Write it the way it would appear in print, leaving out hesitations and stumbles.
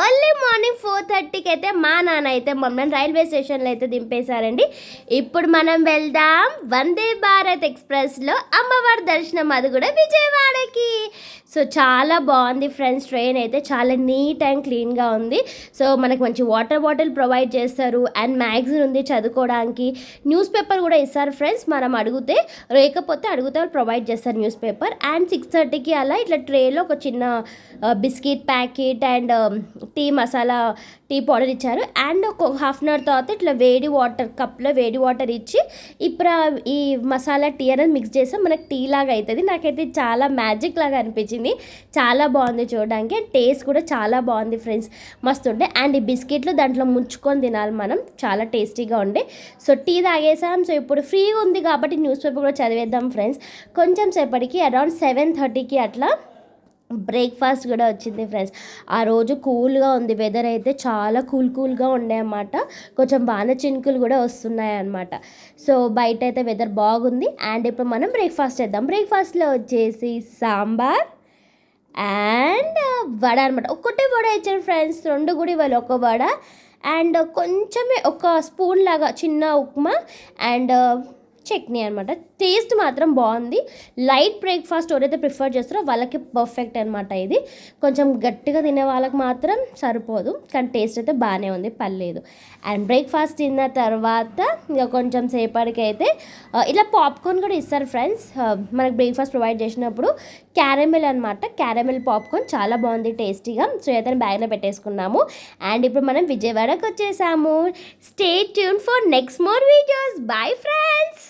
Early morning 4:30కి అయితే మా నాన్న అయితే మమ్మల్ని రైల్వే స్టేషన్లో అయితే దింపేశారండి. ఇప్పుడు మనం వెళ్దాం వందే భారత్ ఎక్స్ప్రెస్లో అమ్మవారి దర్శనం, అది కూడా విజయవాడకి. సో చాలా బాగుంది ఫ్రెండ్స్. ట్రైన్ అయితే చాలా నీట్ అండ్ క్లీన్గా ఉంది. సో మనకు మంచి వాటర్ బాటిల్ ప్రొవైడ్ చేస్తారు అండ్ మ్యాగజైన్ ఉంది చదువుకోవడానికి. న్యూస్ పేపర్ కూడా ఇస్తారు ఫ్రెండ్స్, మనం అడిగితే వాళ్ళు ప్రొవైడ్ చేస్తారు న్యూస్ పేపర్. అండ్ 6:30కి అలా ఇట్లా ట్రేలో ఒక చిన్న biscuit packet and tea masala tea powder ఇచ్చారు. అండ్ ఒక హాఫ్ అన్ అవర్ తర్వాత ఇట్లా వేడి వాటర్ కప్లో వేడి వాటర్ ఇచ్చి ఇప్పుడు ఈ మసాలా టీ అనేది మిక్స్ చేస్తే మనకు టీ లాగా అవుతుంది. నాకైతే చాలా మ్యాజిక్ లాగా అనిపించింది. చాలా బాగుంది చూడడానికి అండ్ టేస్ట్ కూడా చాలా బాగుంది ఫ్రెండ్స్, మస్తు ఉండే. అండ్ ఈ బిస్కెట్లు దాంట్లో ముంచుకొని తినాలి మనం, చాలా టేస్టీగా ఉండే. So tea తాగేసాం. సో ఇప్పుడు ఫ్రీగా ఉంది కాబట్టి న్యూస్ పేపర్ కూడా చదివేద్దాం ఫ్రెండ్స్. కొంచెం సేపటికి అరౌండ్ 7:30కి అట్లా బ్రేక్ఫాస్ట్ కూడా వచ్చింది ఫ్రెండ్స్. ఆ రోజు కూల్గా ఉంది, వెదర్ అయితే చాలా కూల్గా ఉండే అన్నమాట. కొంచెం వాన చినుకులు కూడా వస్తున్నాయి అన్నమాట. సో బయట అయితే వెదర్ బాగుంది. అండ్ ఇప్పుడు మనం బ్రేక్ఫాస్ట్ చేద్దాం. బ్రేక్ఫాస్ట్లో వచ్చేసి సాంబార్ అండ్ వడ అనమాట. ఒక్కటే వడ ఇచ్చారు ఫ్రెండ్స్, 2 కూడా ఇవ్వాలి, ఒక వడ అండ్ కొంచెమే ఒక స్పూన్ లాగా చిన్న ఉప్మా అండ్ చట్నీ అనమాట. టేస్ట్ మాత్రం బాగుంది. లైట్ బ్రేక్ఫాస్ట్ ఎవరైతే ప్రిఫర్ చేస్తారో వాళ్ళకి పర్ఫెక్ట్ అనమాట. ఇది కొంచెం గట్టిగా తినే వాళ్ళకి మాత్రం సరిపోదు, కానీ టేస్ట్ అయితే బాగానే ఉంది, పర్లేదు. అండ్ బ్రేక్ఫాస్ట్ తిన్న తర్వాత ఇంకా కొంచెం సేపటికి అయితే ఇలా పాప్కార్న్ కూడా ఇస్తారు ఫ్రెండ్స్. మనకు బ్రేక్ఫాస్ట్ ప్రొవైడ్ చేసినప్పుడు క్యారమెల్ అనమాట, క్యారమెల్ పాప్కార్న్ చాలా బాగుంది టేస్టీగా. సో అయితే బ్యాగ్లో పెట్టేసుకున్నాము. అండ్ ఇప్పుడు మనం విజయవాడకి వచ్చేసాము. Stay tune for next more videos. Bye friends.